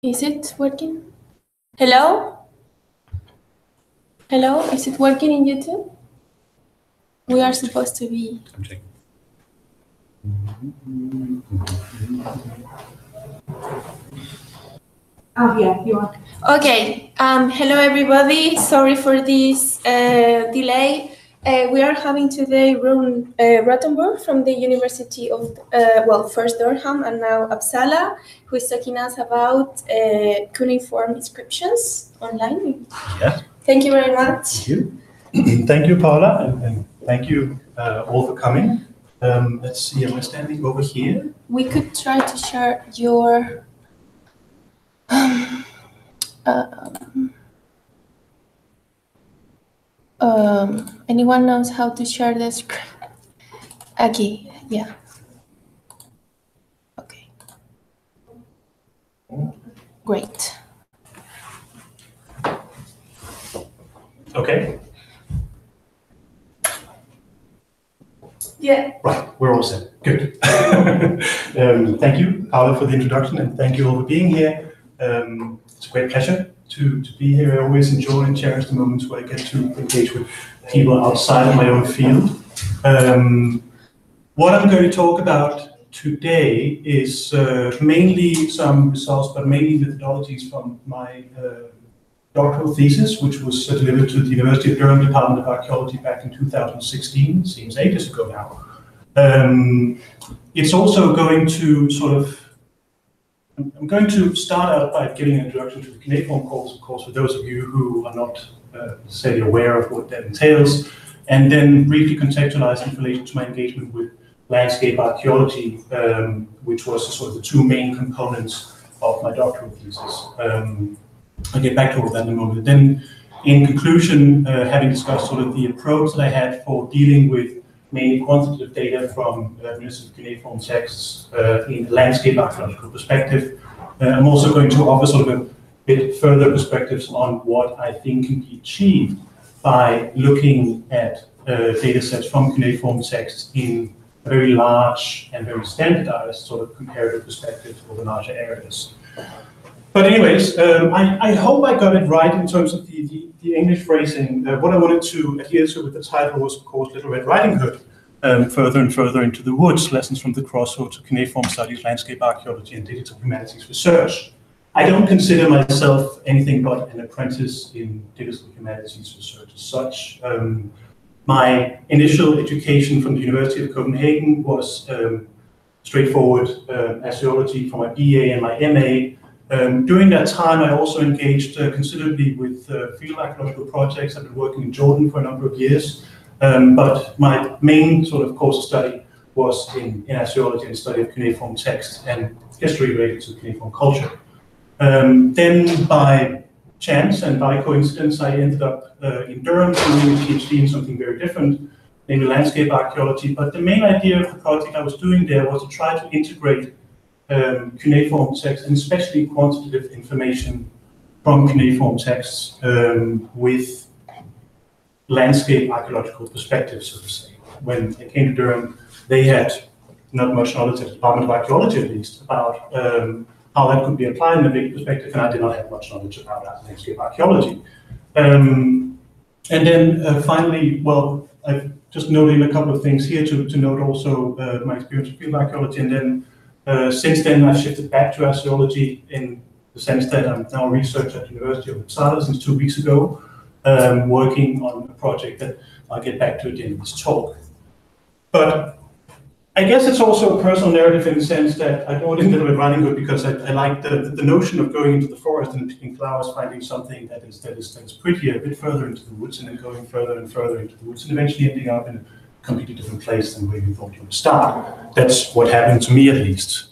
Is it working? Hello? Hello, is it working in YouTube? We are supposed to be. I'm checking. Oh, yeah, you are. Okay, hello everybody. Sorry for this delay. We are having today Rune Rattenborg from the University of, first Durham and now Uppsala, who is talking us about cuneiform inscriptions online. Yes. Thank you very much. Thank you. Thank you, Paula, and thank you all for coming. Let's see, am I standing over here? We could try to share your... anyone knows how to share the screen? Okay, yeah. Okay. Great. Okay. Yeah. Right, we're all set. Good. Thank you, Paula, for the introduction, and thank you all for being here. It's a great pleasure to be here. I always enjoy and cherish the moments where I get to engage with people outside of my own field. What I'm going to talk about today is mainly some results, but mainly methodologies from my doctoral thesis, which was delivered to the University of Durham Department of Archaeology back in 2016, seems ages ago now. It's also going to I'm going to start out by giving an introduction to the cuneiform course, of course, for those of you who are not necessarily aware of what that entails, and then briefly contextualize in relation to my engagement with landscape archaeology, which was sort of the two main components of my doctoral thesis. I'll get back to all that in a moment. Then, in conclusion, having discussed sort of the approach that I had for dealing with mainly quantitative data from Microsoft cuneiform texts in a landscape archaeological perspective, I'm also going to offer sort of a bit further perspectives on what I think can be achieved by looking at data sets from cuneiform texts in a very large and very standardized sort of comparative perspective over larger areas. But anyways, I hope I got it right in terms of the English phrasing. What I wanted to adhere to with the title was, of course, Little Red Riding Hood, Further and Further into the Woods, Lessons from the Crossroads of Cuneiform Studies, Landscape Archaeology, and Digital Humanities Research. I don't consider myself anything but an apprentice in digital humanities research as such. My initial education from the University of Copenhagen was straightforward assyriology for my BA and my MA. During that time, I also engaged considerably with field archaeological projects. I've been working in Jordan for a number of years, but my main sort of course of study was in assyriology and study of cuneiform texts and history related to cuneiform culture. Then by chance and by coincidence, I ended up in Durham doing a PhD in something very different, namely landscape archaeology. But the main idea of the project I was doing there was to try to integrate cuneiform texts, and especially quantitative information from cuneiform texts with landscape archaeological perspectives, so to say. When I came to Durham, they had not much knowledge at the Department of Archaeology, at least, about how that could be applied in a big perspective, and I did not have much knowledge about landscape archaeology. And then finally, well, I've just noted a couple of things here to note also my experience with field archaeology, and then since then, I've shifted back to assyriology in the sense that I'm now a researcher at the University of Uppsala since 2 weeks ago, working on a project that I'll get back to at the end of this talk. But I guess it's also a personal narrative in the sense that I brought in a little bit Riding Hood because I like the notion of going into the forest and picking flowers, finding something that is prettier, a bit further into the woods, and then going further and further into the woods, and eventually ending up in a completely different place than where you thought you would start. That's what happened to me, at least,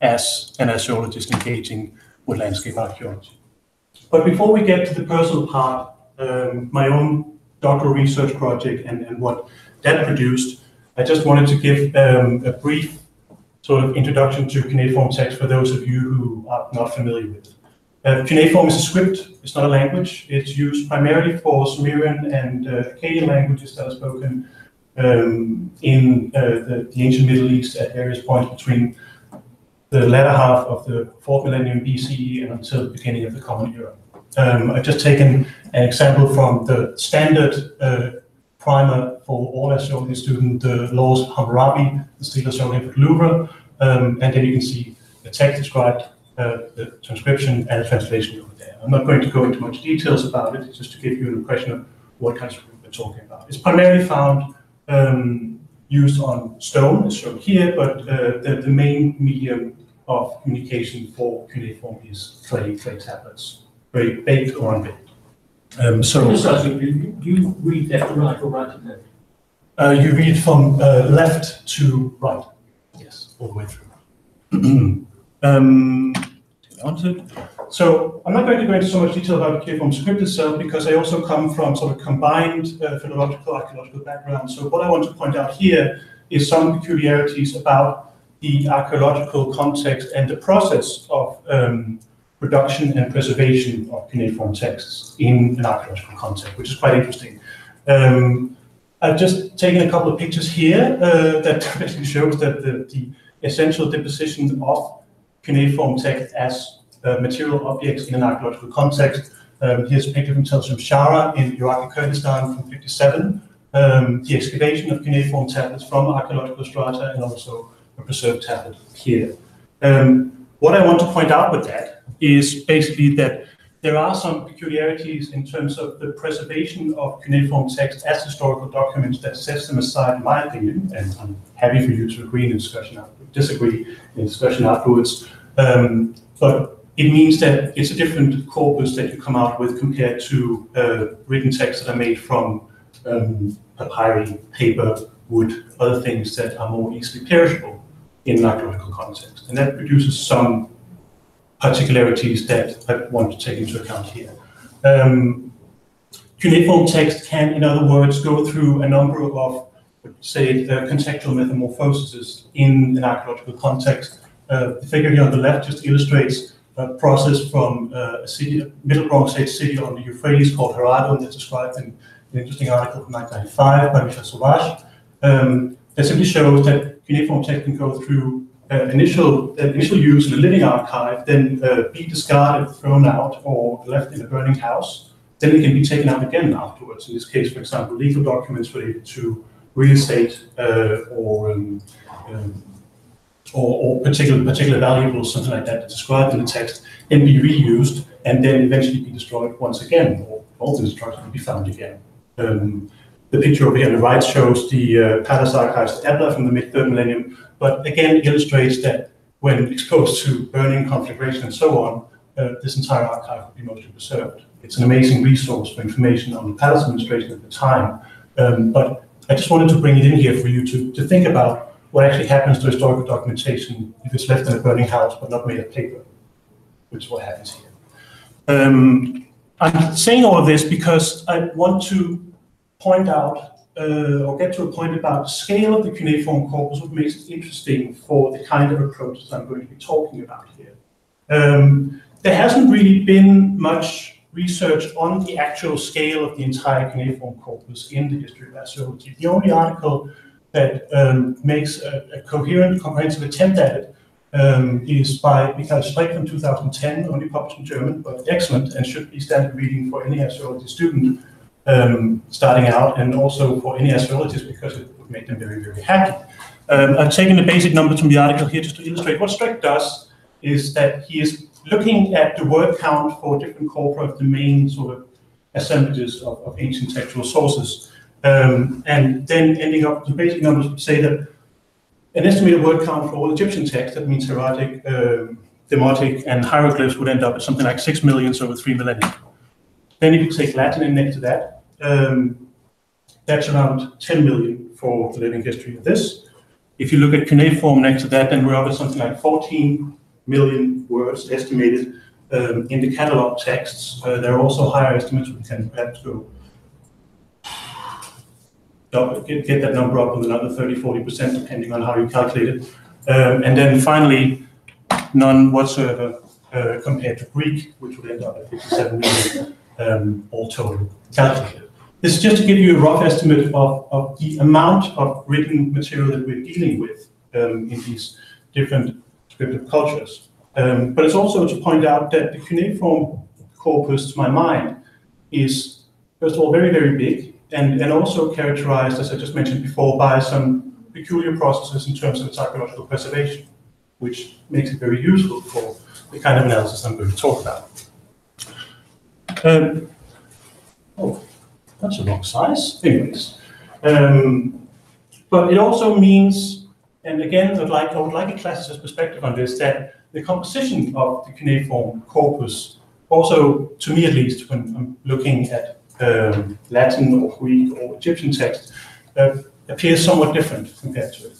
as an archaeologist engaging with landscape archaeology. But before we get to the personal part, my own doctoral research project and what that produced, I just wanted to give a brief sort of introduction to cuneiform text for those of you who are not familiar with it. Cuneiform is a script, it's not a language. It's used primarily for Sumerian and Akkadian languages that are spoken in the ancient Middle East at various points between the latter half of the 4th millennium BCE and until the beginning of the Common Era. I've just taken an example from the standard primer for all astronomy students, the Laws of Hammurabi, the Stele Astronomy at the Louvre, and then you can see the text described, the transcription and the translation over there. I'm not going to go into much details about it, just to give you an impression of what kind of script we're talking about. It's primarily found used on stone, as shown here, but the main medium of communication for cuneiform is clay tablets, very baked or unbaked. Do you read left to right or right to left? You read from left to right, yes, all the way through. So I'm not going to go into so much detail about the cuneiform script itself, because I also come from sort of combined philological, archaeological background. So what I want to point out here is some peculiarities about the archaeological context and the process of production and preservation of cuneiform texts in an archaeological context, which is quite interesting. I've just taken a couple of pictures here that basically shows that the essential deposition of cuneiform text as material objects in an archaeological context. Here's a picture from Tel Shara in Iraqi Kurdistan from 57. The excavation of cuneiform tablets from archaeological strata and also a preserved tablet here. What I want to point out with that is basically that there are some peculiarities in terms of the preservation of cuneiform text as historical documents that sets them aside, in my opinion, and I'm happy for you to agree in discussion, disagree in discussion afterwards. But it means that it's a different corpus that you come out with compared to written texts that are made from papyri, paper, wood, other things that are more easily perishable in an archaeological context. And that produces some particularities that I want to take into account here. Cuneiform text can, in other words, go through a number of, say, contextual metamorphoses in an archaeological context. The figure here on the left just illustrates a process from a city, Middle Bronze Age city on the Euphrates called Harado, that's described in an interesting article from 1995 by Michel Sauvage. That simply shows that cuneiform text can go through initial use in a living archive, then be discarded, thrown out, or left in a burning house. Then it can be taken out again afterwards. In this case, for example, legal documents related to real estate or particular valuables, something like that, described in the text, and be reused, and then eventually be destroyed once again, or all the destruction can be found again. The picture over here on the right shows the palace archives at Ebla from the mid-3rd millennium, but again illustrates that when exposed to burning, conflagration, and so on, this entire archive would be mostly preserved. It's an amazing resource for information on the palace administration at the time, but I just wanted to bring it in here for you to think about what actually happens to historical documentation if it's left in a burning house but not made of paper, which is what happens here. I'm saying all of this because I want to point out or get to a point about the scale of the cuneiform corpus, what makes it interesting for the kind of approaches I'm going to be talking about here. There hasn't really been much research on the actual scale of the entire cuneiform corpus in the history of assyriology. The only article that makes a coherent, comprehensive attempt at it is by Michael Streck from 2010, only published in German, but excellent and should be standard reading for any assyriology student starting out, and also for any assyriologists because it would make them very, very happy. I've taken the basic numbers from the article here just to illustrate. What Streck does is that he is looking at the word count for different corpora of the main sort of assemblages of ancient textual sources, and then ending up with the basic numbers would say that an estimated word count for all Egyptian texts, that means hieratic, demotic, and hieroglyphs, would end up at something like 6 million over 3 millennia. Then if you take Latin in next to that, that's around 10 million for the living history of this. If you look at cuneiform next to that, then we're up at something like 14 million words estimated in the catalog texts. There are also higher estimates. We can perhaps go get that number up with another 30–40%, depending on how you calculate it. And then finally, none whatsoever compared to Greek, which would end up at 57 million. All total calculated. This is just to give you a rough estimate of the amount of written material that we're dealing with in these different descriptive cultures. But it's also to point out that the cuneiform corpus, to my mind, is, first of all, very, very big, and also characterized, as I just mentioned before, by some peculiar processes in terms of its archaeological preservation, which makes it very useful for the kind of analysis I'm going to talk about. Oh, that's the wrong size. Anyways, but it also means, and again, I would like a classicist perspective on this, that the composition of the cuneiform corpus, also to me at least, when I'm looking at Latin or Greek or Egyptian text, appears somewhat different compared to it.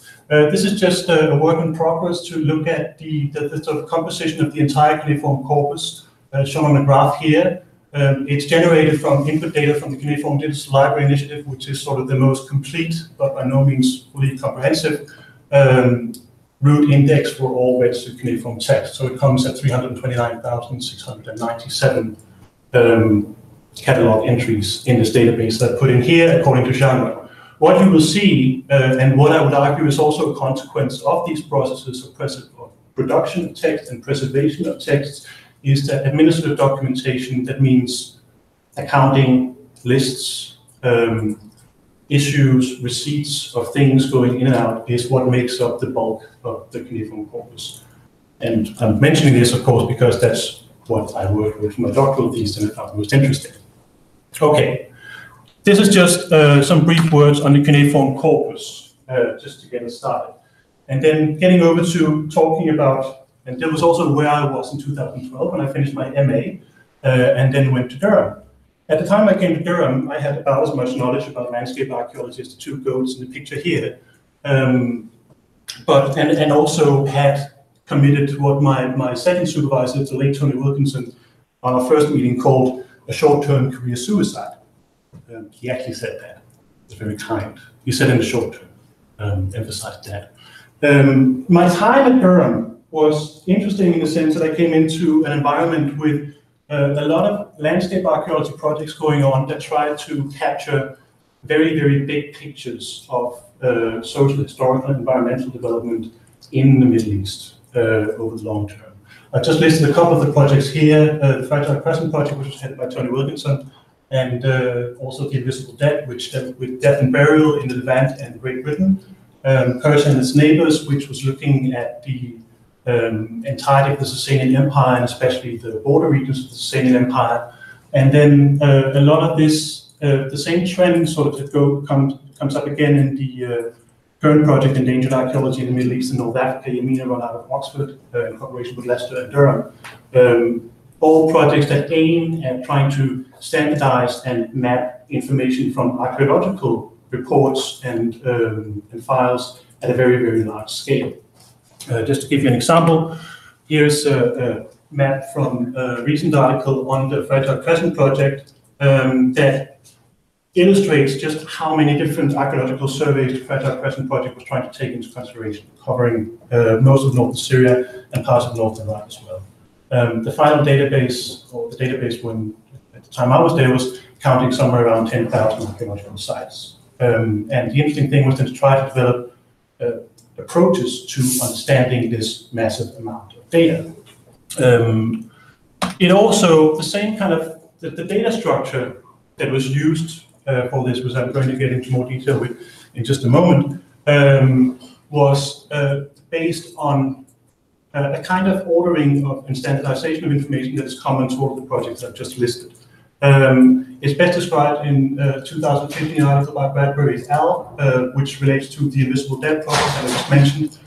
This is just a work in progress to look at the sort of composition of the entire cuneiform corpus, shown on the graph here. It's generated from input data from the Cuneiform Digital Library Initiative, which is sort of the most complete, but by no means fully comprehensive, root index for all registered cuneiform text. So it comes at 329,697 catalog entries in this database that are put in here according to genre. What you will see, and what I would argue is also a consequence of these processes of production of text and preservation of texts, is that administrative documentation, that means accounting, lists, issues, receipts of things going in and out, is what makes up the bulk of the cuneiform corpus. And I'm mentioning this, of course, because that's what I work with for my doctoral thesis and I found most interesting. Okay, this is just some brief words on the cuneiform corpus, just to get us started. And then getting over to talking about, and that was also where I was in 2012 when I finished my MA, and then went to Durham. At the time I came to Durham, I had about as much knowledge about landscape archaeology as the two goats in the picture here, and also had committed to what my second supervisor, the late Tony Wilkinson, on our first meeting called a short-term career suicide. He actually said that. It was very kind. He said in the short term, emphasized that. My time at Durham was interesting in the sense that I came into an environment with a lot of landscape archaeology projects going on that tried to capture very, very big pictures of social, historical, and environmental development in the Middle East over the long term. I've just listed a couple of the projects here, the Fragile Crescent Project, which was headed by Tony Wilkinson, and also the Invisible Dead, which dealt with death and burial in the Levant and Great Britain. Persia and its neighbors, which was looking at the entirety of the Sasanian Empire, and especially the border regions of the Sasanian Empire. And then a lot of this, the same trend sort of comes up again in the current project, Endangered Archaeology in the Middle East and North Africa, Yamina run out of Oxford, in cooperation with Leicester and Durham. All projects that aim at trying to standardize and map information from archaeological reports and files at a very, very large scale. Just to give you an example, here's a map from a recent article on the Fragile Crescent Project that illustrates just how many different archaeological surveys the Fragile Crescent Project was trying to take into consideration, covering most of northern Syria and parts of northern Iraq as well. The final database, or the database when at the time I was there, was counting somewhere around 10,000 archaeological sites. And the interesting thing was then to try to develop approaches to understanding this massive amount of data. It also, the same kind of, the data structure that was used for this, which I'm going to get into more detail with in just a moment, was based on a kind of ordering of and standardization of information that is common to all of the projects I've just listed. It's best described in 2015 article by Bradbury et al., which relates to the Invisible Dead project that I just mentioned.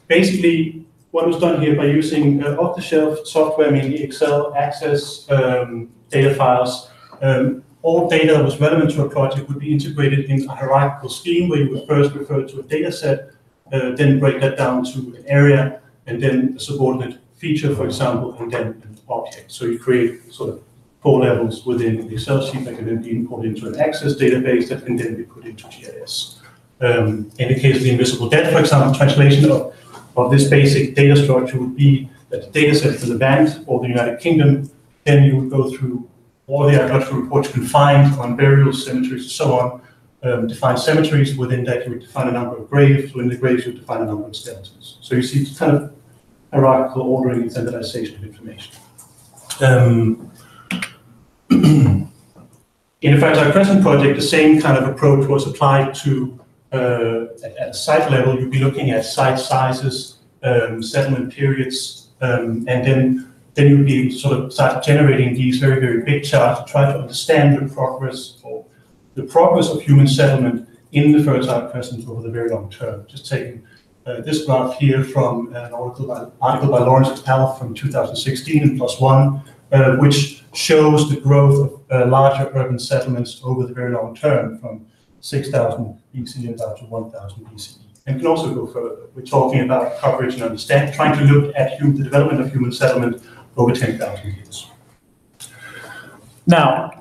Basically, what was done here by using off-the-shelf software, mainly Excel, Access, data files, all data that was relevant to a project would be integrated in a hierarchical scheme where you would first refer to a data set, then break that down to an area, and then a subordinate feature, for example, and then an object. So you create sort of 4 levels within the Excel sheet that can then be imported into an Access database that can then be put into GIS. In the case of the Invisible Dead, for example, translation of this basic data structure would be that the data set for the Levant or the United Kingdom, then you would go through all the archaeological reports you can find on burials, cemeteries, and so on. Define cemeteries. Within that, you would define a number of graves. Within the graves, you would define a number of skeletons. So you see kind of hierarchical ordering and standardization of information. In the Fragile Crescent Project, the same kind of approach was applied to, at a site level, you'd be looking at site sizes, settlement periods, and then you'd be sort of start generating these very, very big charts to try to understand the progress of human settlement in the Fertile Crescent over the very long term. Just taking this graph here from an article by Lawrence et al. From 2016 in +1, which shows the growth of larger urban settlements over the very long term from 6,000 BC and down to 1,000 BCE. And can also go further. We're talking about coverage and understanding, trying to look at the development of human settlement over 10,000 years. Now,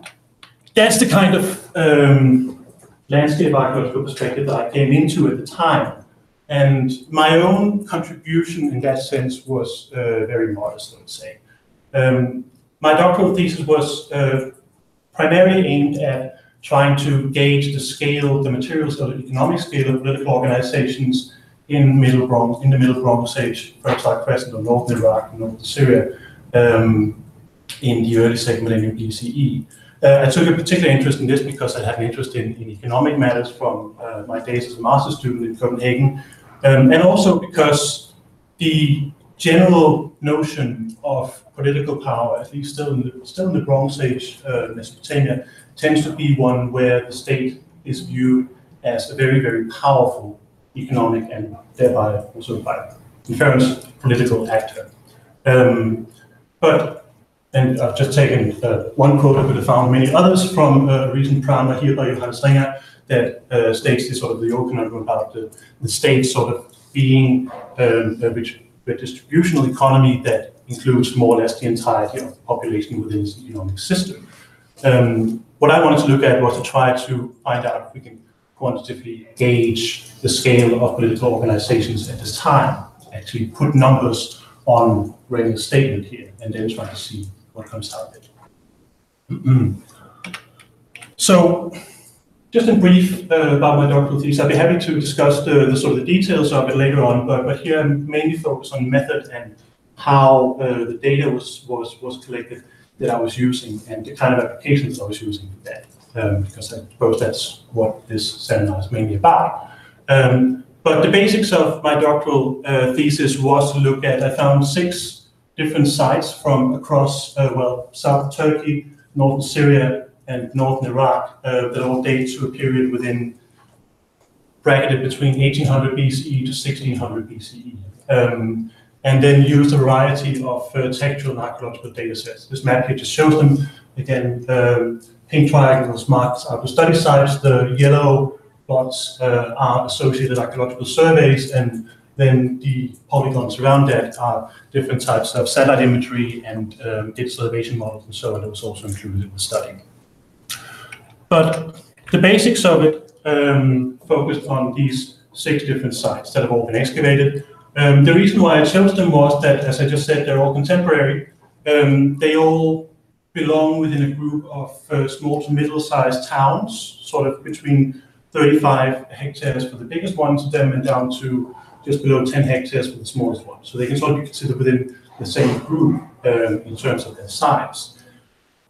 that's the kind of landscape archaeological perspective that I came into at the time. And my own contribution in that sense was very modest, I would say. My doctoral thesis was primarily aimed at trying to gauge the scale, the material scale, the economic scale of political organizations in the Middle Bronze Age, Fertile Crescent of northern Iraq and northern Syria in the early 2nd millennium BCE. I took a particular interest in this because I had an interest in economic matters from my days as a master's student in Copenhagen, and also because the general notion of political power, at least still in the Bronze Age Mesopotamia, tends to be one where the state is viewed as a very, very powerful economic and thereby also by inference political actor. And I've just taken one quote, I could have found many others from a recent primer here by Johannes Ringer that states this sort of the old conundrum about the state sort of being a distributional economy that includes more or less the entirety of the population within its economic system. What I wanted to look at was to try to find out if we can quantitatively gauge the scale of political organizations at this time, actually put numbers on Ringer's statement here, and then try to see what comes out of it. So, just in brief about my doctoral thesis, I'd be happy to discuss the sort of the details of it later on, but here I'm mainly focused on method and how the data was collected that I was using and the kind of applications I was using for that, because I suppose that's what this seminar is mainly about. But the basics of my doctoral thesis was to look at, I found 6 different sites from across, South Turkey, northern Syria, and northern Iraq that all date to a period within, bracketed between 1800 BCE to 1600 BCE. And then used a variety of textual and archaeological data sets. This map here just shows them. Again, pink triangles marks are the study sites, the yellow dots are associated archaeological surveys, and then the polygons around that are different types of satellite imagery and digital elevation models and so on that was also included in the study. But the basics of it focused on these 6 different sites that have all been excavated. The reason why I chose them was that, as I just said, they're all contemporary. They all belong within a group of small to middle-sized towns, sort of between 35 hectares for the biggest ones of them and down to just below 10 hectares for the smallest ones. So they can sort of be considered within the same group in terms of their size.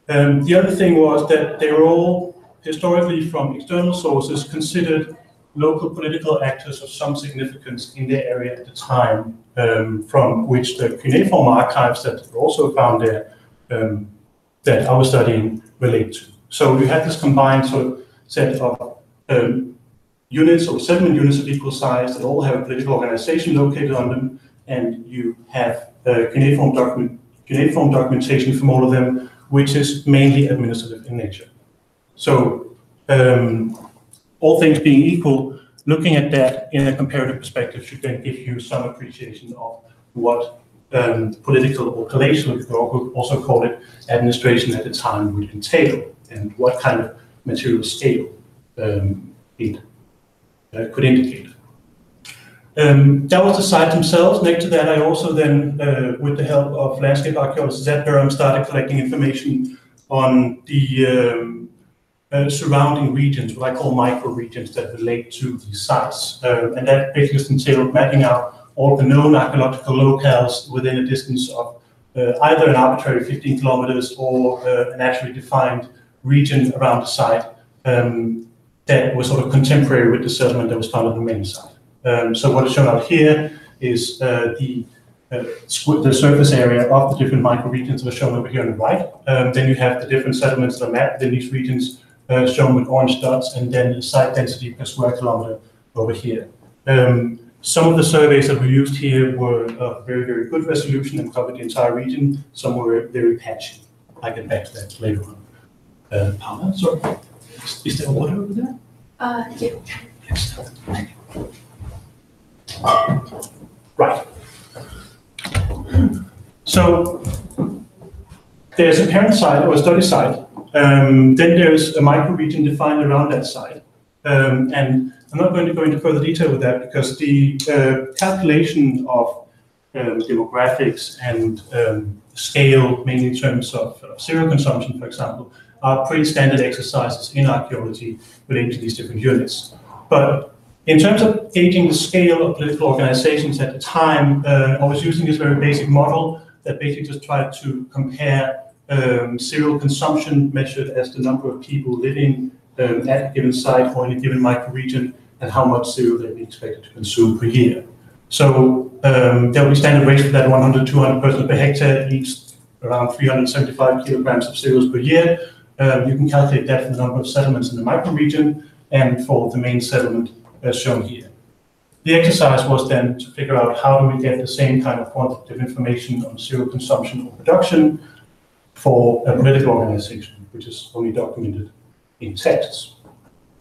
The other thing was that they were all historically from external sources considered local political actors of some significance in their area at the time, from which the Cuneiform archives that were also found there that I was studying relate to. So we had this combined sort of set of units or settlement units of equal size that all have a political organization located on them, and you have cuneiform documentation from all of them, which is mainly administrative in nature. So all things being equal, looking at that in a comparative perspective should then give you some appreciation of what political or palatial, you could also call it, administration at the time would entail, and what kind of material scale it could indicate. That was the sites themselves. Next to that, I also then, with the help of landscape archaeologists at Durham, started collecting information on the surrounding regions, what I call micro-regions that relate to these sites. And that basically entailed mapping out all the known archaeological locales within a distance of either an arbitrary 15 kilometers or a naturally defined region around the site that was sort of contemporary with the settlement that was found on the main site. So what is shown out here is the surface area of the different microregions that are shown over here on the right. Then you have the different settlements that are mapped within these regions shown with orange dots, and then the site density per square kilometer over here. Some of the surveys that were used here were of very, very good resolution and covered the entire region. Some were very patchy. I'll get back to that later on. Paula, sorry. Is there water over there? Yeah. Right. So there's a parent site or a study site. Then there's a microregion defined around that site. And I'm not going to go into further detail with that because the calculation of demographics and scale, mainly in terms of cereal consumption, for example, are pretty standard exercises in archaeology relating to these different units. But in terms of gauging the scale of political organizations at the time, I was using this very basic model that basically just tried to compare cereal consumption measured as the number of people living at a given site or in a given microregion and how much cereal they'd be expected to consume per year. So there will be standard rates for that: 100, 200 persons per hectare, each around 375 kilograms of cereals per year. You can calculate that for the number of settlements in the microregion and for the main settlement as shown here. The exercise was then to figure out how do we get the same kind of quantitative information on cereal consumption or production for a political organization, which is only documented in texts.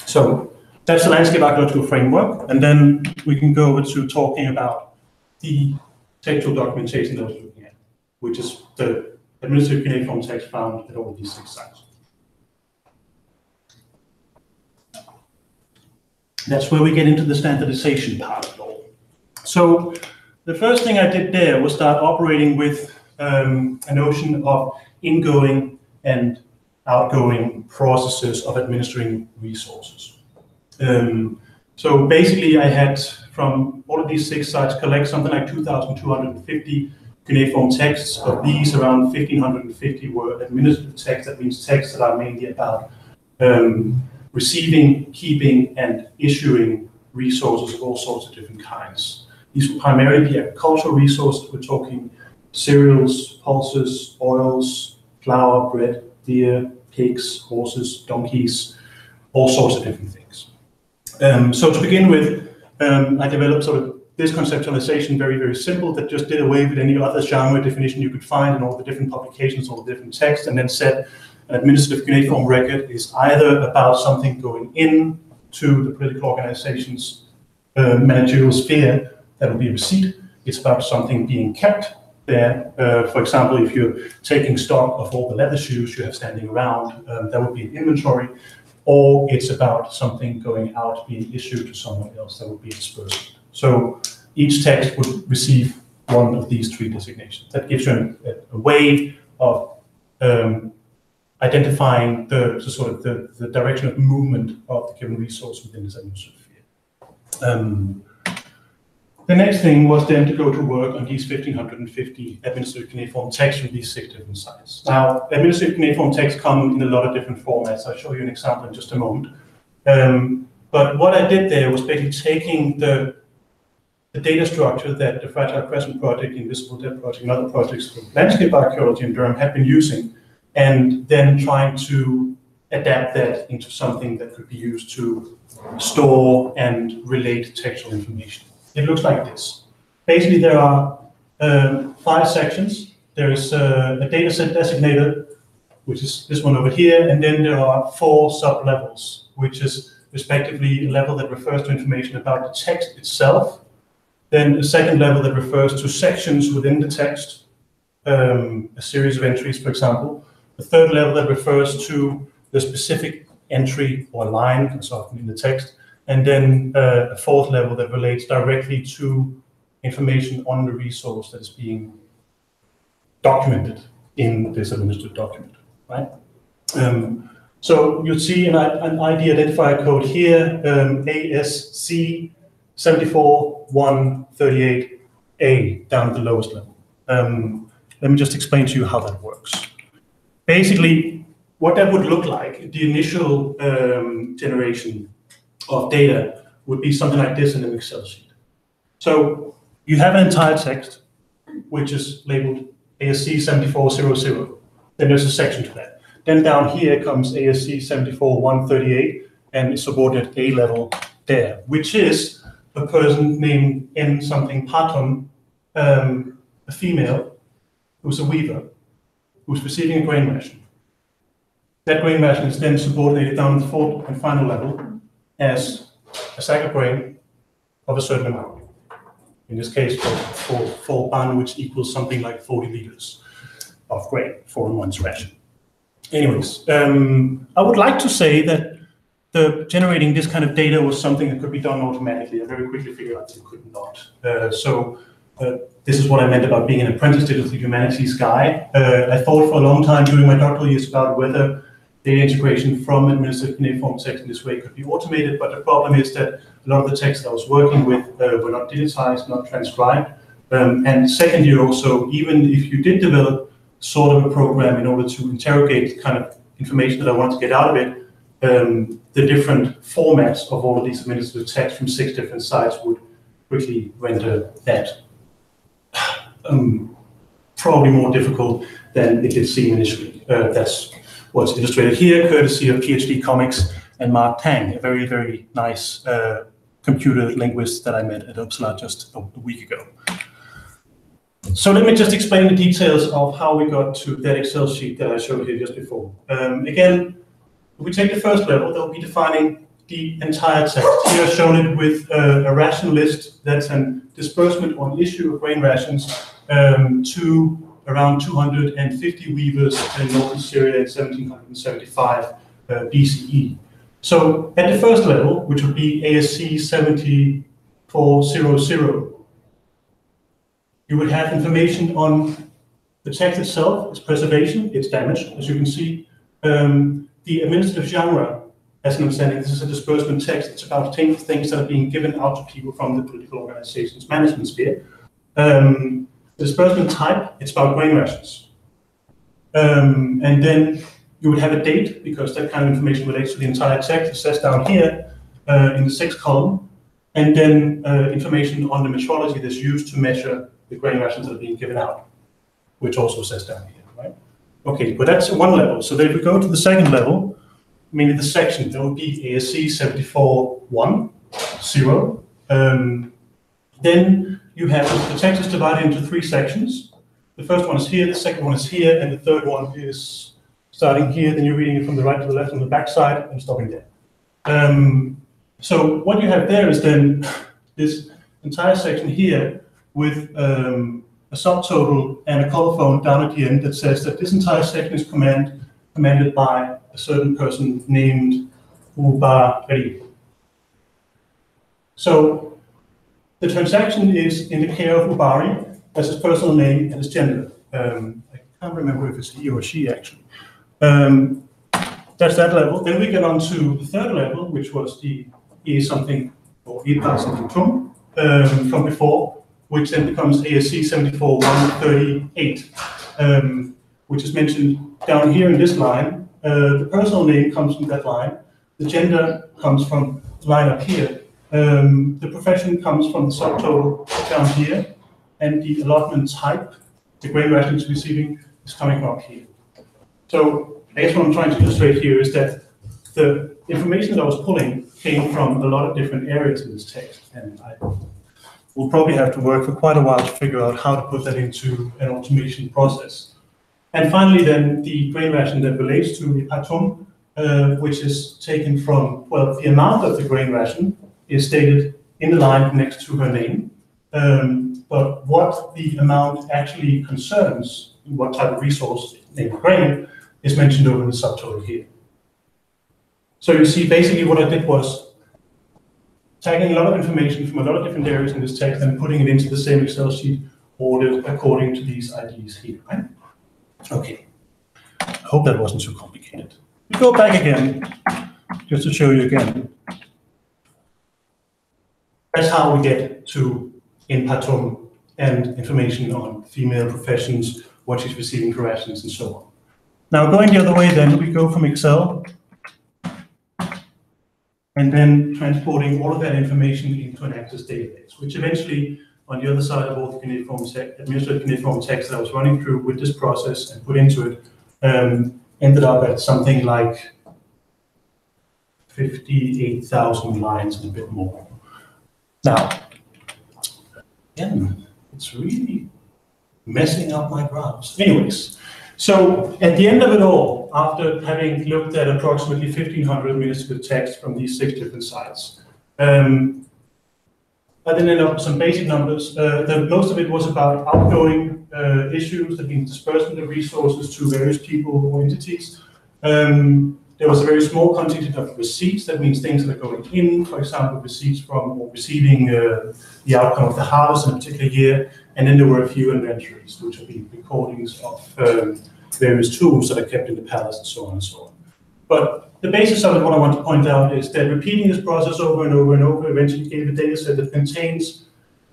So that's the landscape archaeological framework, and then we can go over to talking about the textual documentation that I was looking at, which is the administrative cuneiform text found at all these 6 sites. That's where we get into the standardization part of it all. So the first thing I did there was start operating with a notion of ingoing and outgoing processes of administering resources. So basically I had from all of these 6 sites collect something like 2,250 cuneiform texts. Of these, around 1,550 were administrative texts. That means texts that are mainly about receiving, keeping, and issuing resources of all sorts of different kinds. These were primarily the agricultural resources. We're talking cereals, pulses, oils, flour, bread, beer, pigs, horses, donkeys, all sorts of different things. So to begin with, I developed sort of this conceptualization, very, very simple, that just did away with any other genre definition you could find in all the different publications, all the different texts, and then said an administrative cuneiform record is either about something going into the political organization's managerial sphere, that will be a receipt. It's about something being kept there. For example, if you're taking stock of all the leather shoes you have standing around, that would be an inventory. Or it's about something going out, being issued to someone else, that would be dispersed. So each text would receive one of these 3 designations. That gives you a way of identifying the direction of movement of the given resource within this administrative sphere. The next thing was then to go to work on these 1,550 administrative cuneiform texts from these 6 different sites. Now, administrative cuneiform texts come in a lot of different formats. I'll show you an example in just a moment. But what I did there was basically taking the data structure that the Fragile Crescent Project, Invisible Dead Project, and other projects from landscape archaeology in Durham had been using, and then trying to adapt that into something that could be used to store and relate textual information. It looks like this. Basically, there are 5 sections. There is a dataset designator, which is this one over here, and then there are 4 sub-levels, which is respectively a level that refers to information about the text itself, then a second level that refers to sections within the text, a series of entries, for example, a third level that refers to the specific entry or line, as often in the text, and then a 4th level that relates directly to information on the resource that is being documented in this administrative document, right? So you'll see an ID identifier code here, ASC 74138 A down at the lowest level. Let me just explain to you how that works. Basically, what that would look like, the initial generation of data would be something like this in an Excel sheet. So you have an entire text, which is labeled ASC 7400. Then there's a section to that. Then down here comes ASC 74138 and it's subordinate A level there, which is a person named N something Paton, a female who's a weaver, who's receiving a grain ration. That grain ration is then subordinated down to the fourth and final level as a sack of grain of a certain amount. In this case, for ban, which equals something like 40 liters of grain for one's ration. Anyways, I would like to say that generating this kind of data was something that could be done automatically. I very quickly figured out that it could not. This is what I meant about being an apprentice digital humanities guy. I thought for a long time during my doctoral years about whether data integration from administrative cuneiform text in this way could be automated, but the problem is that a lot of the text I was working with were not digitized, not transcribed. And secondly, also, even if you did develop sort of a program in order to interrogate the kind of information that I wanted to get out of it, the different formats of all of these administrative texts from 6 different sites would quickly render that probably more difficult than it did seem initially. That's what's illustrated here, courtesy of PhD Comics and Mark Tang, a very, very nice computer linguist that I met at Uppsala just a week ago. So let me just explain the details of how we got to that Excel sheet that I showed here just before. Again, if we take the first level, they'll be defining the entire text. Here I've shown it with a ration list that's a disbursement or an issue of grain rations to around 250 weavers in northern Syria in 1775 BCE. So at the first level, which would be ASC 7400, you would have information on the text itself, its preservation, its damage, as you can see. The administrative genre, as an understanding, this is a disbursement text. It's about things that are being given out to people from the political organization's management sphere. The disbursement type, it's about grain rations. And then you would have a date, because that kind of information relates to the entire text. It says down here in the 6th column. And then information on the metrology that's used to measure the grain rations that are being given out, which also says down here, right? Okay, but that's one level. So then if we go to the second level, meaning the section, there will be ASC 7410. Then you have the text is divided into 3 sections. The first one is here, the second one is here, and the third one is starting here. Then you're reading it from the right to the left on the back side and stopping there. So what you have there is then this entire section here with a subtotal and a colophon down at the end that says that this entire section is commanded by a certain person named Ubari. So the transaction is in the care of Ubari as his personal name and his gender. I can't remember if it's he or she actually. That's that level. Then we get on to the third level, which was the E something or E something from before, which then becomes ASC 74138, which is mentioned down here in this line. The personal name comes from that line. The gender comes from the line up here. The profession comes from the subtotal down here. And the allotment type, the grain ration is receiving, is coming from up here. So I guess what I'm trying to illustrate here is that the information that I was pulling came from a lot of different areas in this text. And I will probably have to work for quite a while to figure out how to put that into an automation process. And finally, then, the grain ration that relates to the patum, which is taken from, well, the amount of the grain ration is stated in the line next to her name. But what the amount actually concerns, what type of resource named grain, is mentioned over in the subtotal here. So you see, basically what I did was tagging a lot of information from a lot of different areas in this text and putting it into the same Excel sheet ordered according to these IDs here, right? Okay, I hope that wasn't too complicated. We go back again, just to show you again. That's how we get to in patum and information on female professions, what she's receiving for rations, and so on. Now, going the other way, then we go from Excel and then transporting all of that information into an Access database, which eventually, on the other side of all the administrative cuneiform text that I was running through with this process and put into it, ended up at something like 58,000 lines and a bit more. Now, again, it's really messing up my graphs. Anyways, so at the end of it all, after having looked at approximately 1,500 administrative text from these 6 different sites, I then ended up with some basic numbers. Most of it was about outgoing issues, that means disbursement of resources to various people or entities. There was a very small contingent of receipts, that means things that are going in, for example, receipts from or receiving the outcome of the harvest in a particular year. And then there were a few inventories, which would be recordings of various tools that are kept in the palace and so on and so on. But the basis of it, what I want to point out is that repeating this process over and over and over eventually gave a data set that contains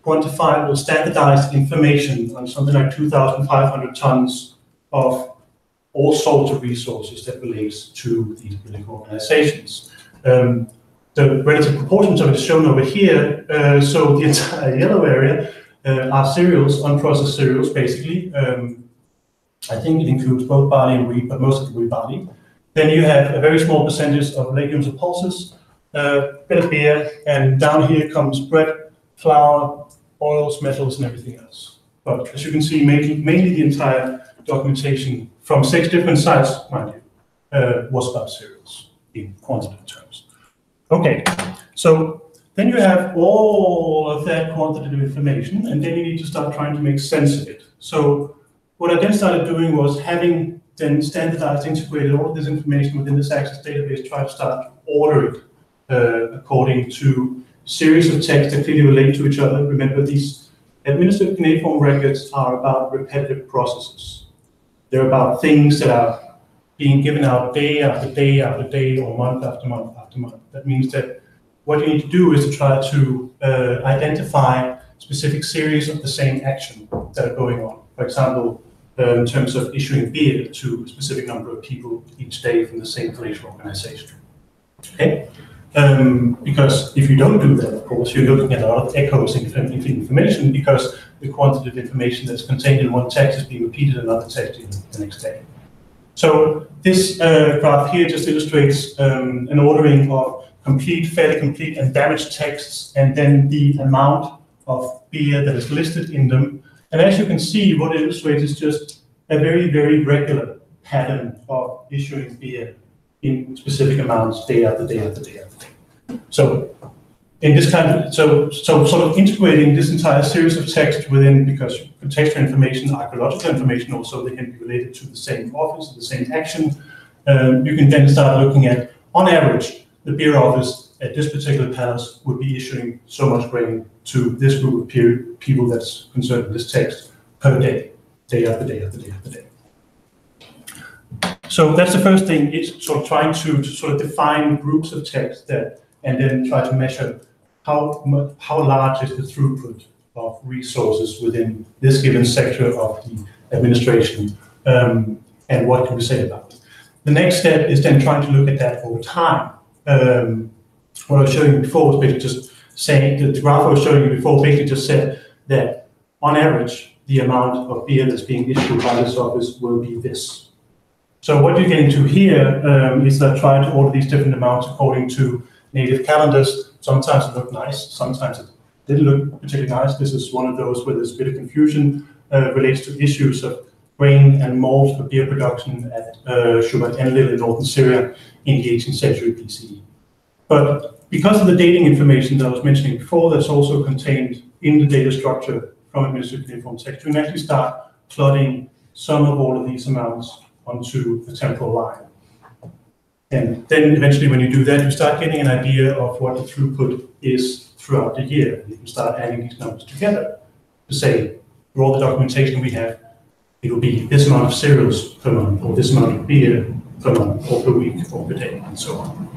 quantifiable, standardized information on something like 2,500 tons of all sorts of resources that relates to these political organizations. The relative proportions of it is shown over here. So the entire yellow area are cereals, unprocessed cereals, basically. I think it includes both barley and wheat, but most of it will be barley. Then you have a very small percentage of legumes and pulses, a bit of beer, and down here comes bread, flour, oils, metals, and everything else. But as you can see, mainly the entire documentation from 6 different sites, mind you, was about cereals in quantitative terms. Okay, so then you have all of that quantitative information, and then you need to start trying to make sense of it. So what I then started doing was having then standardized, integrated all of this information within this Access database, try to start to order it according to series of texts that clearly relate to each other. Remember, these administrative cuneiform records are about repetitive processes. They're about things that are being given out day after day after day, or month after month after month. That means that what you need to do is to try to identify specific series of the same action that are going on. For example, in terms of issuing beer to a specific number of people each day from the same palatial organization. Okay? Because if you don't do that, of course, you're looking at a lot of echoes in information, because the quantitative information that's contained in one text is being repeated in another text the next day. So this graph here just illustrates an ordering of complete, fairly complete, and damaged texts, and then the amount of beer that is listed in them. And as you can see, what it illustrates is just a very, very regular pattern of issuing beer in specific amounts day after day after day after day. So in this kind of, so sort of integrating this entire series of text within, because contextual information, archaeological information also, they can be related to the same office, the same action. You can then start looking at, on average, the beer office at this particular palace would be issuing so much grain to this group of people that's concerned with this text per day, day after day after day after day. So that's the first thing, is sort of trying to sort of define groups of text that, and then try to measure how large is the throughput of resources within this given sector of the administration, and what can we say about it. The next step is then trying to look at that over time. What I was showing you before was basically just saying, the graph I was showing you before basically just said that on average, the amount of beer that's being issued by this office will be this. So what you're getting to here is that trying to order these different amounts according to native calendars. Sometimes it looked nice, sometimes it didn't look particularly nice. This is one of those where there's a bit of confusion, relates to issues of grain and malt for beer production at Shubat Enlil in northern Syria in the 18th century BCE. But because of the dating information that I was mentioning before, that's also contained in the data structure from administrative cuneiform text, you can actually start plotting some of all of these amounts onto the temporal line. And then eventually when you do that, you start getting an idea of what the throughput is throughout the year. You can start adding these numbers together to say, for all the documentation we have, it will be this amount of cereals per month, or this amount of beer per month, or per week, or per day, and so on.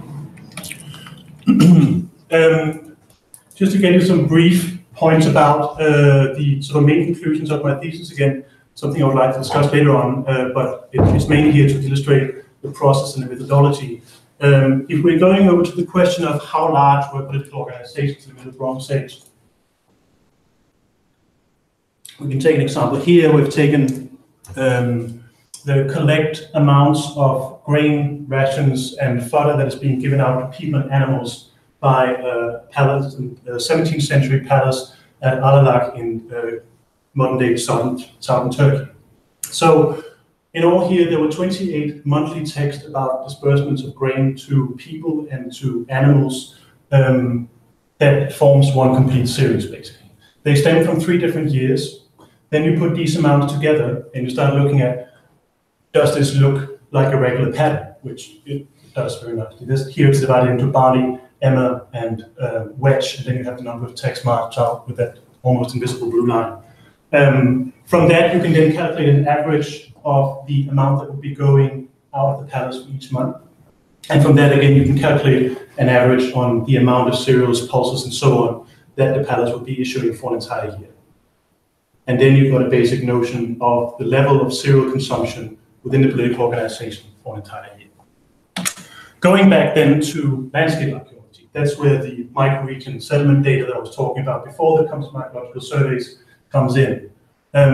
Just to get you some brief points about the sort of main conclusions of my thesis. Again, something I would like to discuss later on, but it's mainly here to illustrate the process and the methodology. If we're going over to the question of how large were political organizations in the Middle Bronze Age, we can take an example here. We've taken the collect amounts of grain, rations, and fodder that is being given out to people and animals by palace, 17th century palace at Al-Alaq in modern-day southern Turkey. So in all here, there were 28 monthly texts about disbursements of grain to people and to animals that forms one complete series, basically. They stem from 3 different years. Then you put these amounts together and you start looking at, does this look like a regular pattern, which it does very nicely. Here it's divided into barley, emmer, and wedge, and then you have the number of texts marked out with that almost invisible blue line. From that, you can then calculate an average of the amount that would be going out of the palace for each month. And from that, again, you can calculate an average on the amount of cereals, pulses, and so on that the palace would be issuing for an entire year. And then you've got a basic notion of the level of cereal consumption within the political organization for an entire year. Going back then to landscape archaeology, that's where the microregion settlement data that I was talking about before that comes from archaeological surveys comes in.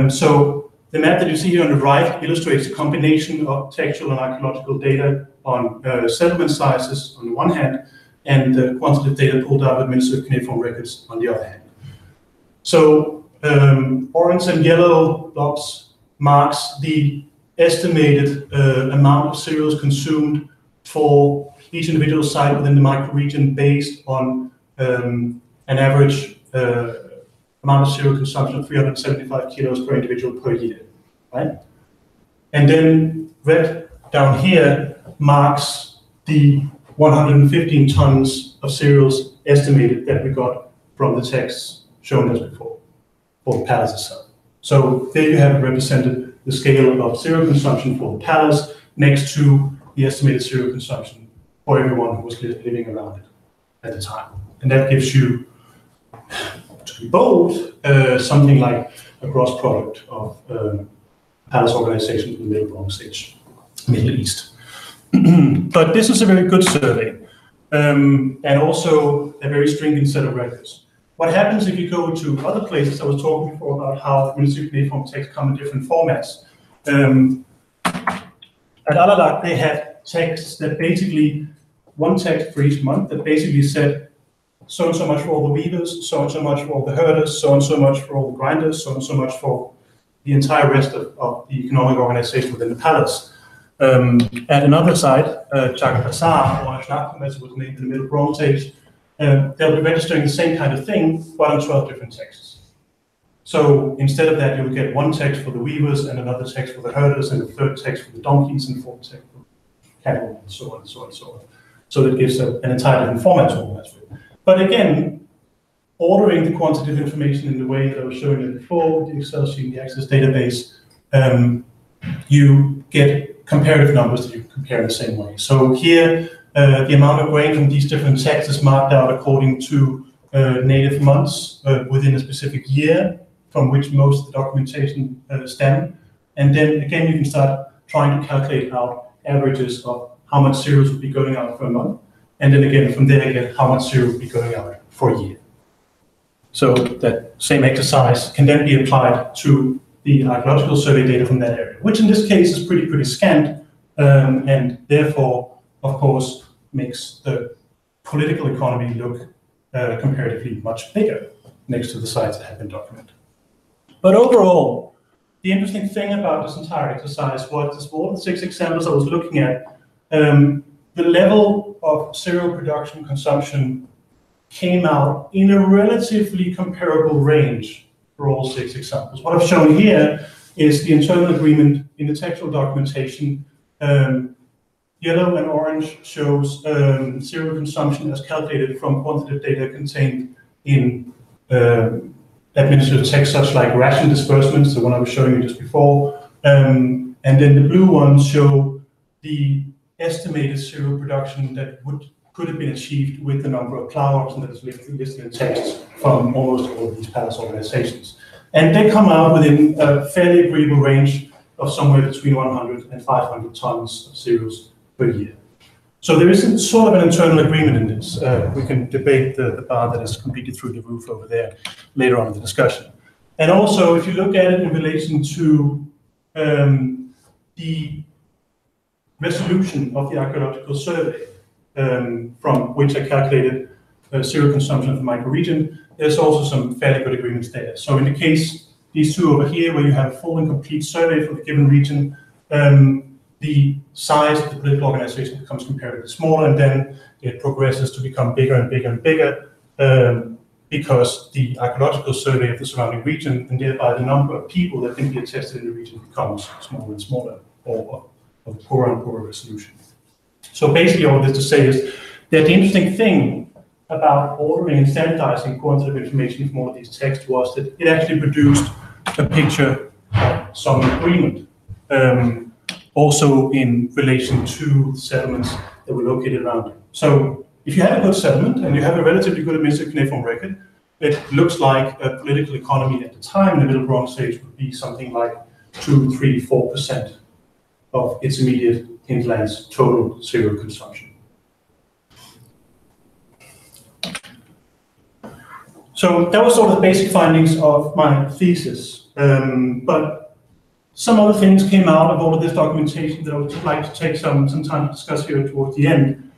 So the map that you see here on the right illustrates a combination of textual and archaeological data on settlement sizes on the one hand, and the quantitative data pulled out of administrative cuneiform records on the other hand. So orange and yellow blobs marks the estimated amount of cereals consumed for each individual site within the microregion based on an average amount of cereal consumption of 375 kilos per individual per year, right? And then red down here marks the 115 tons of cereals estimated that we got from the texts shown as before, for the palace itself. So there you have represented the scale of cereal consumption for the palace next to the estimated cereal consumption for everyone who was living around it at the time. And that gives you, to be bold, something like a gross product of palace organizations in the Middle Bronze Age, Middle East. But this is a very good survey, and also a very stringent set of records. What happens if you go to other places? I was talking before about how administrative cuneiform texts come in different formats. At Al-Alaq, they had texts that basically, one text for each month that basically said so and so much for all the weavers, so and so much for all the herders, so and so much for all the grinders, so and so much for the entire rest of the economic organization within the palace. At another site, Chagapasar, or Ashnafim, as it was named in the Middle Bronze Age, they'll be registering the same kind of thing, but on 12 different texts. So instead of that, you'll get one text for the weavers, and another text for the herders, and a third text for the donkeys, and a fourth text for cattle, and so on, and so on, and so on. So that gives an entire different format to organize with. But again, ordering the quantitative information in the way that I was showing it before, the Excel sheet, the Access database, you get comparative numbers that you can compare in the same way. So here, the amount of grain from these different texts is marked out according to native months within a specific year from which most of the documentation stem. And then again, you can start trying to calculate out averages of how much cereals would be going out per month. And then again, from there again, how much cereal would be going out for a year. So that same exercise can then be applied to the archaeological survey data from that area, which in this case is pretty scant, and therefore, of course, makes the political economy look comparatively much bigger next to the sites that have been documented. But overall, the interesting thing about this entire exercise was all the 6 examples I was looking at, the level of cereal production consumption came out in a relatively comparable range for all 6 examples. What I've shown here is the internal agreement in the textual documentation. Yellow and orange shows cereal consumption as calculated from quantitative data contained in administrative texts such like ration disbursements, the one I was showing you just before. And then the blue ones show the estimated cereal production that would could have been achieved with the number of plow oxen that is listed in texts from almost all of these palace organizations. And they come out within a fairly agreeable range of somewhere between 100 and 500 tons of cereals per year. So there is sort of an internal agreement in this. We can debate the bar that is completely through the roof over there later on in the discussion. And also, if you look at it in relation to the resolution of the archaeological survey, from which I calculated cereal consumption of the microregion, there's also some fairly good agreements there. So in the case, these two over here, where you have a full and complete survey for the given region, the size of the political organization becomes comparatively smaller, and then it progresses to become bigger and bigger and bigger, because the archaeological survey of the surrounding region, and thereby the number of people that can be attested in the region, becomes smaller and smaller, or of poorer and poorer resolution. So basically all this to say is that the interesting thing about ordering and standardizing quantitative information from all of these texts was that it actually produced a picture of some agreement, also in relation to settlements that were located around it. So if you have a good settlement and you have a relatively good administrative cuneiform record, it looks like a political economy at the time in the Middle Bronze Age would be something like 2, 3, 4% of its immediate hinterland's total cereal consumption. So that was sort of the basic findings of my thesis. But some other things came out of all of this documentation that I would like to take some time to discuss here towards the end.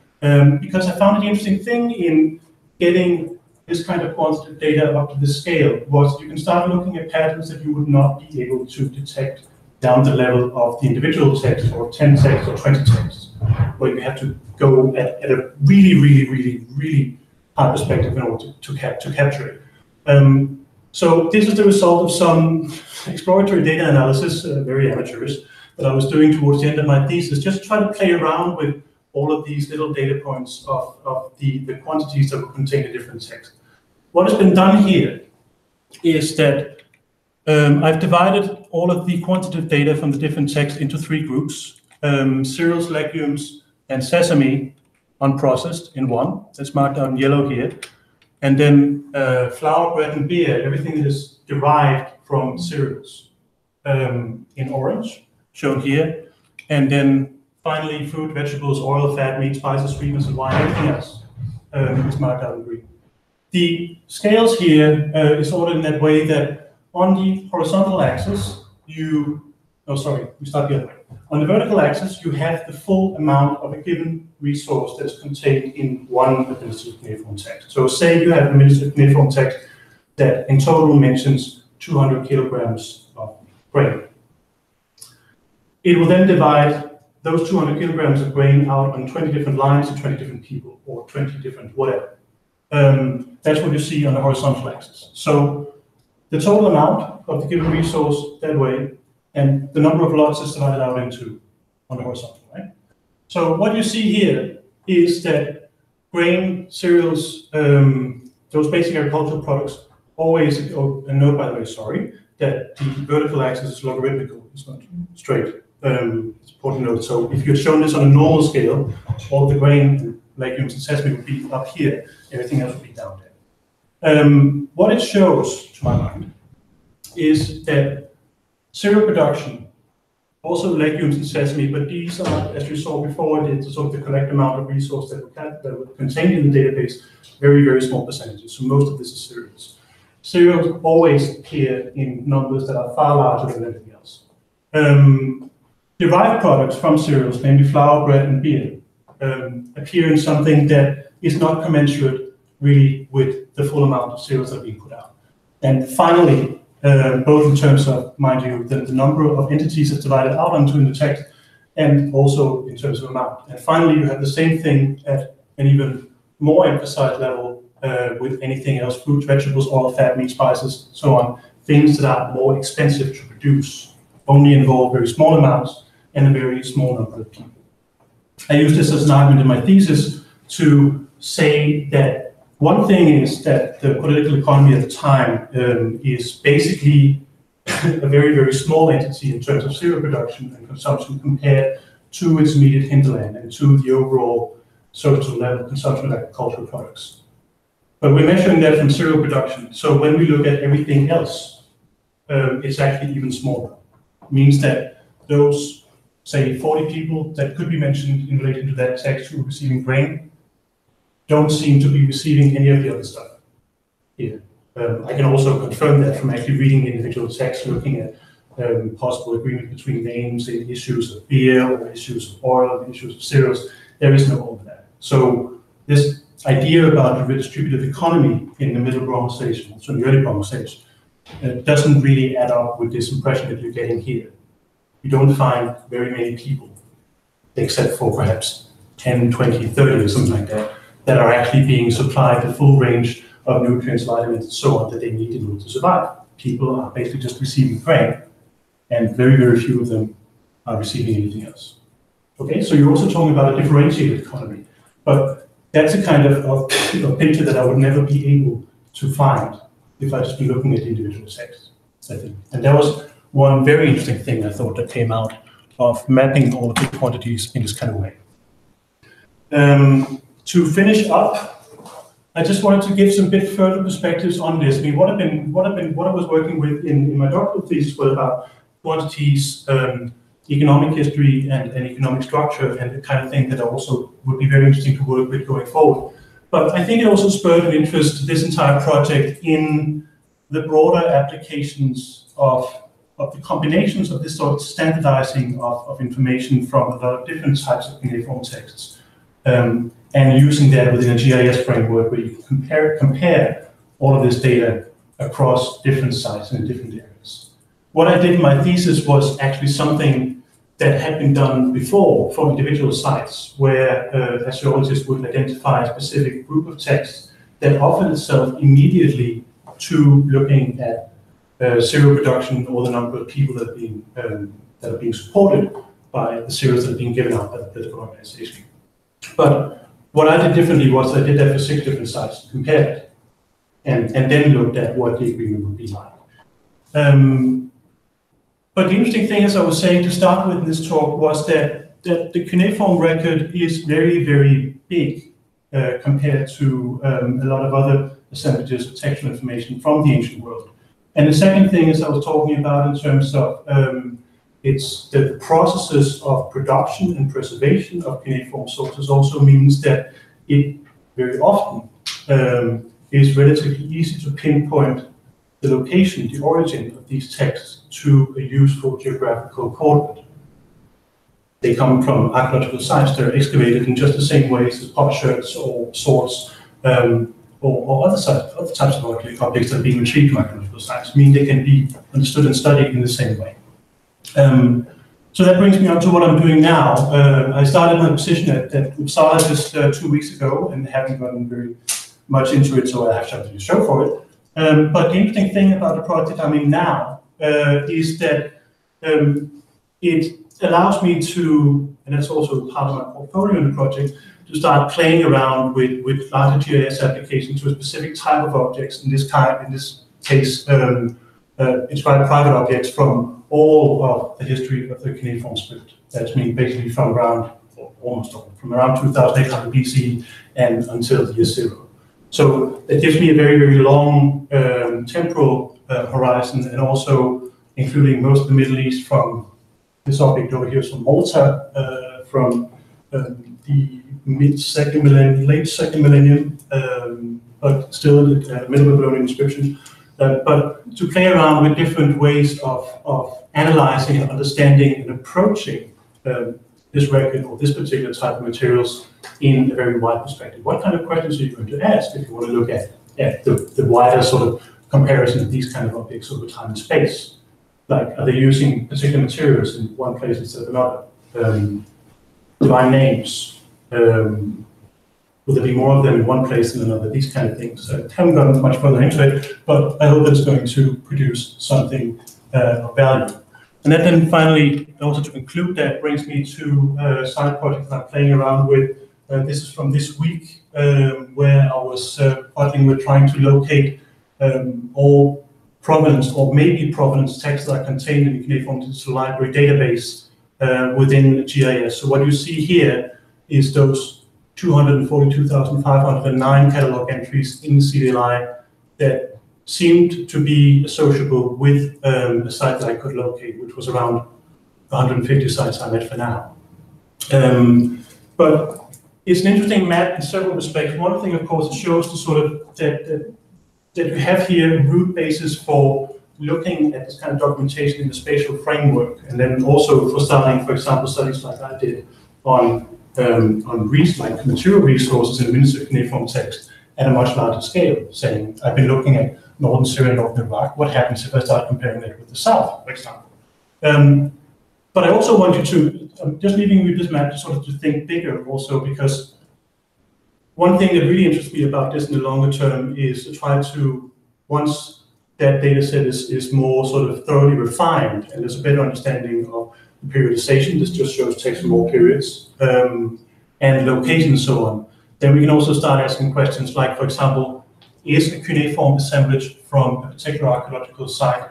Because I found the interesting thing in getting this kind of quantitative data up to this scale was you can start looking at patterns that you would not be able to detect down the level of the individual text, or 10 texts or 20 texts, where you have to go at a really high perspective in order to capture it. So this is the result of some exploratory data analysis, very amateurish, that I was doing towards the end of my thesis, just trying to play around with all of these little data points of the quantities that were contained in different texts. What has been done here is that I've divided all of the quantitative data from the different texts into 3 groups: cereals, legumes, and sesame unprocessed in one, that's marked out in yellow here, and then flour, bread, and beer, everything that is derived from cereals, in orange, shown here, and then finally fruit, vegetables, oil, fat, meat, spices, sweetness, and wine, everything else is marked out in green. The scales here is ordered in that way that on the horizontal axis, we start the other way. On the vertical axis, you have the full amount of a given resource that is contained in one administrative cuneiform text. So say you have an administrative cuneiform text that in total mentions 200 kilograms of grain. It will then divide those 200 kilograms of grain out on 20 different lines to 20 different people, or 20 different whatever. That's what you see on the horizontal axis. So the total amount of the given resource that way, and the number of lots is divided out into on the horizontal, right? So what you see here is that grain, cereals, those basic agricultural products always, and note by the way, sorry, that the vertical axis is logarithmical, it's not straight. It's important to note. So if you're shown this on a normal scale, all the grain, legumes, and sesame would be up here, everything else would be down there. What it shows, to my mind, is that cereal production, also legumes and sesame, but these are, as you saw before, it's sort of the correct amount of resource that were contained in the database, very small percentages. So most of this is cereals. Cereals always appear in numbers that are far larger than everything else. Derived products from cereals, namely flour, bread, and beer, appear in something that is not commensurate really with the full amount of cereals that are being put out. And finally, both in terms of, mind you, the number of entities that's divided out onto in the text, and also in terms of amount. And finally, you have the same thing at an even more emphasized level with anything else: fruit, vegetables, oil, fat, meat, spices, so on. Things that are more expensive to produce, only involve very small amounts and a very small number of people. I use this as an argument in my thesis to say that one thing is that the political economy at the time is basically a very small entity in terms of cereal production and consumption compared to its immediate hinterland and to the overall social level consumption of agricultural products. But we're measuring that from cereal production. So when we look at everything else, it's actually even smaller. It means that those, say, 40 people that could be mentioned in relation to that text who are receiving grain don't seem to be receiving any of the other stuff here. I can also confirm that from actually reading the individual text, looking at possible agreement between names in issues of beer or issues of oil, issues of cereals. There is no of that. So this idea about a redistributive economy in the Middle Bronze Age, so in the early Bronze Age, doesn't really add up with this impression that you're getting here. You don't find very many people, except for perhaps 10, 20, 30 or something like that, that are actually being supplied the full range of nutrients, vitamins, and so on that they need in order to survive. People are basically just receiving grain, and very, very few of them are receiving anything else. Okay, so you're also talking about a differentiated economy, but that's a kind of picture that I would never be able to find if I just be looking at individual texts, I think. And that was one very interesting thing I thought that came out of mapping all of the quantities in this kind of way. To finish up, I just wanted to give some bit further perspectives on this. I mean, what I was working with in my doctoral thesis was about quantities, economic history, and economic structure, and the kind of thing that also would be very interesting to work with going forward. But I think it also spurred an interest, this entire project, in the broader applications of the combinations of this sort of standardizing of information from a lot of different types of cuneiform texts. And using that within a GIS framework where you can compare all of this data across different sites and different areas. What I did in my thesis was actually something that had been done before for individual sites, where assyriologists would identify a specific group of texts that offered itself immediately to looking at cereal production or the number of people that are being supported by the cereals that are being given out by the political organization. But what I did differently was I did that for 6 different sites to compare it, and then looked at what the agreement would be like. But the interesting thing, as I was saying to start with in this talk, was that the cuneiform record is very, very big compared to a lot of other assemblages of textual information from the ancient world. And the second thing, as I was talking about in terms of it's the processes of production and preservation of cuneiform sources also means that it very often is relatively easy to pinpoint the location, the origin of these texts to a useful geographical coordinate. They come from archaeological sites that are excavated in just the same ways as potsherds or swords or other types of archaeological objects that are being retrieved from archaeological sites. I mean, they can be understood and studied in the same way. So that brings me on to what I'm doing now. I started my position at Uppsala just 2 weeks ago and haven't gotten very much into it, so I have something to show for it. But the interesting thing about the project I'm in now is that it allows me to, and that's also part of my portfolio in the project, to start playing around with larger GIS applications to a specific type of objects. In this case, it's private objects from all of the history of the cuneiform script. That's basically from around, or almost all, from around 2800 BC and until the year 0. So it gives me a very, very long temporal horizon, and also including most of the Middle East. From this object over here is from Malta, from the late second millennium, but still in the middle Babylonian inscription. But to play around with different ways of analyzing and understanding and approaching this record or this particular type of materials in a very wide perspective. What kind of questions are you going to ask if you want to look at the wider sort of comparison of these kind of objects over time and space? Like, are they using particular materials in one place instead of another? Divine names. Will there be more of them in one place than another? These kind of things. I haven't gone much further into it, but I hope it's going to produce something of value. And then finally, also to conclude, that brings me to a side project that I'm playing around with. This is from this week, where I was partly trying to locate all provenance or maybe provenance texts that are contained in the Cuneiform Digital Library database within GIS. So what you see here is those 242,509 catalog entries in CLI that seemed to be associable with the site that I could locate, which was around 150 sites I met for now. But it's an interesting map in several respects. One thing, of course, it shows the sort of that you have here a root basis for looking at this kind of documentation in the spatial framework, and then also for starting, for example, studies like I did on like material resources in the cuneiform text at a much larger scale, saying, I've been looking at northern Syria and northern Iraq, what happens if I start comparing that with the south, for example? But I also want you to, I'm just leaving you this map to sort of to think bigger also, because one thing that really interests me about this in the longer term is to try to, once that data set is more sort of thoroughly refined and there's a better understanding of the periodization, this just shows text from all periods, and location and so on, then we can also start asking questions like, for example, is a cuneiform assemblage from a particular archaeological site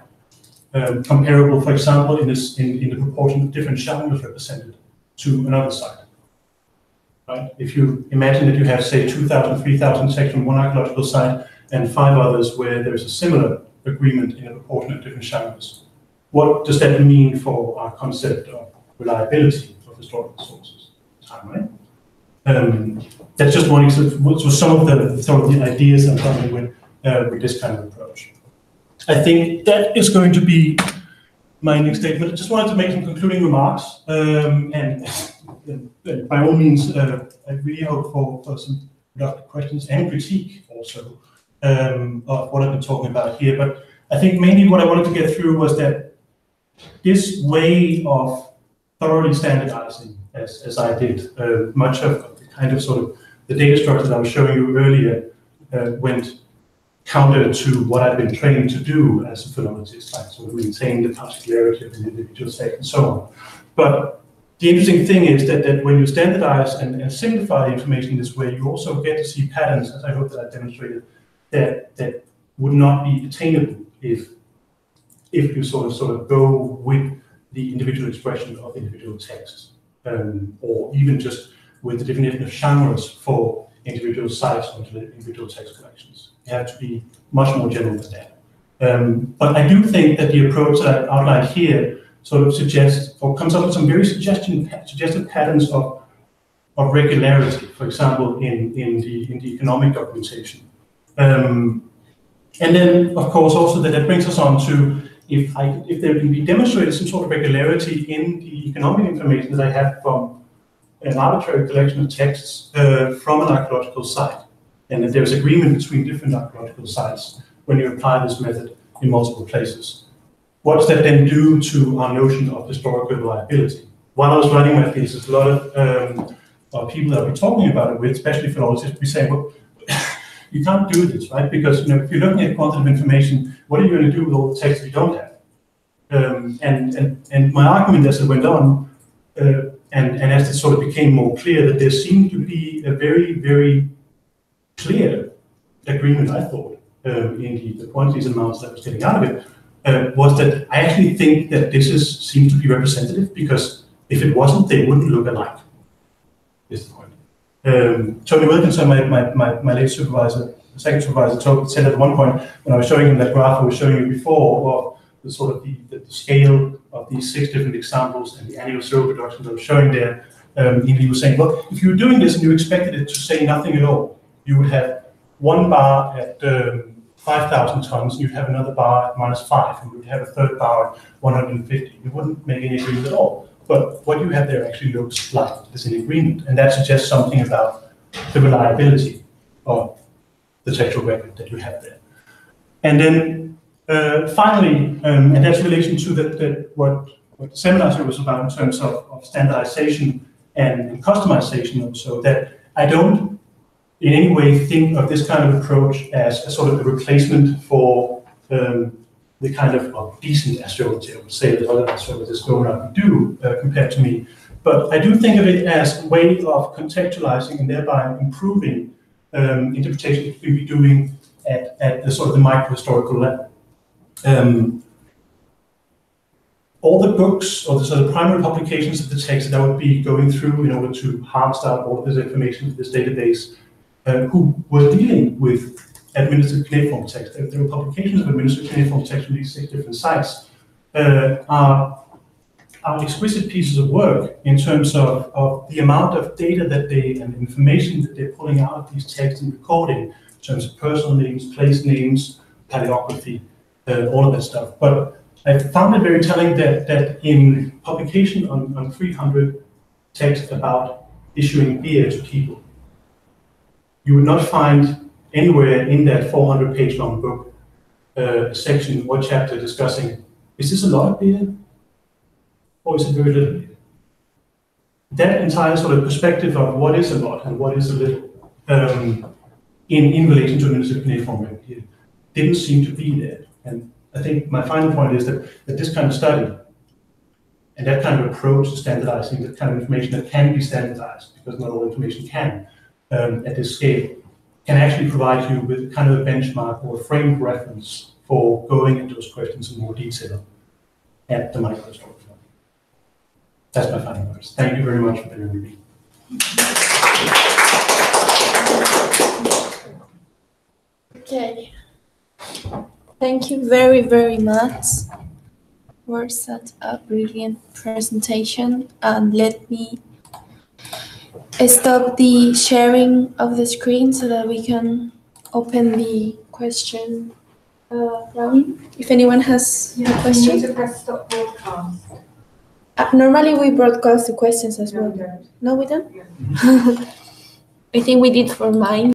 comparable, for example, in the proportion of different genres represented to another site? Right? If you imagine that you have, say, 2,000, 3,000 texts from one archaeological site and 5 others where there's a similar agreement in a proportion of different genres, what does that mean for our concept of reliability of historical sources? Time, right? That's just one example. So some of the ideas I'm coming with this kind of approach. I think that is going to be my next statement. I just wanted to make some concluding remarks, and by all means, I really hope for some productive questions and critique also of what I've been talking about here. But I think mainly what I wanted to get through was that this way of thoroughly standardizing, as I did, much of the kind of sort of the data structure that I was showing you earlier went counter to what I've been trained to do as a philologist, like sort of maintain the particularity of an individual text and so on. But the interesting thing is that when you standardize and simplify the information this way, you also get to see patterns, as I hope that I demonstrated, that would not be attainable if you sort of go with the individual expression of individual texts, or even just with the definition of genres for individual sites or individual text collections. You have to be much more general than that. But I do think that the approach that I've outlined here sort of suggests, or comes up with some very suggestive patterns of regularity, for example, in the economic documentation. And then, of course, also that brings us on to if there can be demonstrated some sort of regularity in the economic information that I have from an arbitrary collection of texts from an archaeological site, and that there's agreement between different archaeological sites when you apply this method in multiple places. What does that then do to our notion of historical reliability? While I was writing my thesis, a lot of people that I've been talking about it with, especially philologists, would be saying, well, you can't do this, right? Because if you're looking at quantitative information, what are you going to do with all the text you don't have? And my argument as it went on, and as it sort of became more clear, that there seemed to be a very, very clear agreement, I thought, in the quantities and amounts that I was getting out of it, was that I actually think that this seems to be representative, because if it wasn't, they wouldn't look alike, is the point. Tony Wilkinson, my late supervisor, the second supervisor, said at one point, when I was showing him that graph I was showing you before, of the sort of the scale of these 6 different examples and the annual zero productions I was showing there, he was saying, look, if you were doing this and you expected it to say nothing at all, you would have one bar at 5,000 tons, and you'd have another bar at -5, and you would have a third bar at 150. You wouldn't make any agreement at all. But what you have there actually looks like there's an agreement, and that suggests something about the reliability of the textual record that you have there. And then finally, and that's in relation to what the seminar was about in terms of standardization and customization also, that I don't in any way think of this kind of approach as a sort of a replacement for the kind of decent assyriology, I would say, that other assyriologists go around and do compared to me. But I do think of it as a way of contextualizing and thereby improving interpretation that we be doing at the sort of the microhistorical level. all the books or the sort of primary publications of the text that I would be going through in order to harvest out all of this information to this database, who were dealing with administered cuneiform text. There were publications of administered cuneiform text from these 6 different sites, are exquisite pieces of work in terms of the amount of data that and information that they're pulling out of these texts and recording in terms of personal names, place names, paleography, all of that stuff. But I found it very telling that in publication on 300 texts about issuing beer to people, you would not find anywhere in that 400-page long book section or chapter discussing, is this a lot of beer or is it very little beer? That entire sort of perspective of what is a lot and what is a little in relation to administered cuneiform here didn't seem to be there. And I think my final point is that this kind of study and that kind of approach to standardizing, that kind of information that can be standardized, because not all information can at this scale, can actually provide you with kind of a benchmark or a frame of reference for going into those questions in more detail at the Microsoft. That's my final words. Thank you very much for being with me. Okay. Thank you very, very much for such a brilliant presentation. And let me stop the sharing of the screen so that we can open the question round. If anyone has a question. You need to press stop broadcast. Normally we broadcast the questions as well. No, we don't? Yeah. I think we did for mine.